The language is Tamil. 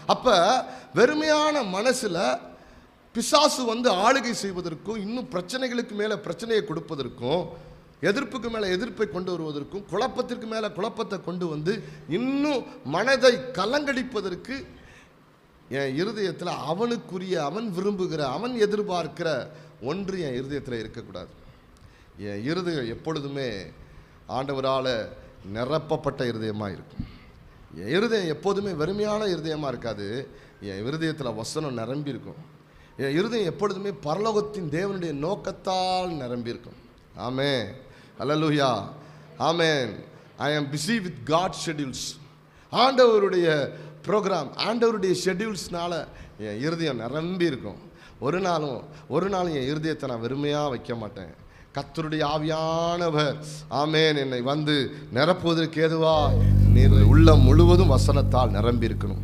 அப்போ வெறுமையான மனசில் பிசாசு வந்து ஆளுகை செய்வதற்கும், இன்னும் பிரச்சனைகளுக்கு மேலே பிரச்சனையை கொடுப்பதற்கும், எதிர்ப்புக்கு மேலே எதிர்ப்பை கொண்டு வருவதற்கும், குழப்பத்திற்கு மேலே குழப்பத்தை கொண்டு வந்து இன்னும் மனதை கலங்கடிப்பதற்கு என் இருதயத்தில் அவனுக்குரிய, அவன் விரும்புகிற, அவன் எதிர்பார்க்கிற ஒன்று என் இருதயத்தில் இருக்கக்கூடாது. என் இருதயம் எப்பொழுதுமே ஆண்டவரால் நிரப்பப்பட்ட இருதயமாக இருக்கும். என் இருதயம் எப்போதுமே வெறுமையான இருதயமாக இருக்காது. என் இருதயத்தில் வசனம் நிரம்பி இருக்கும். என் இருதயம் எப்பொழுதுமே பரலோகத்தின் தேவனுடைய நோக்கத்தால் நிரம்பியிருக்கும். ஆமென், அல்லேலூயா, ஆமென். ஐ ஆம் பிஸி வித் காட் ஷெட்யூல்ஸ். ஆண்டவருடைய ப்ரோக்ராம், ஆண்டவருடைய ஷெட்யூல்ஸ்னால என் இருதயம் நிரம்பி இருக்கும். ஒரு நாளும் என் இருதயத்தை நான் வெறுமையாக வைக்க மாட்டேன். கர்த்தருடைய ஆவியானவர், ஆமென், என்னை வந்து நிரப்புவதற்கு ஏதுவா நீர் உள்ளம் முழுவதும் வசனத்தால் நிரம்பி இருக்கணும்.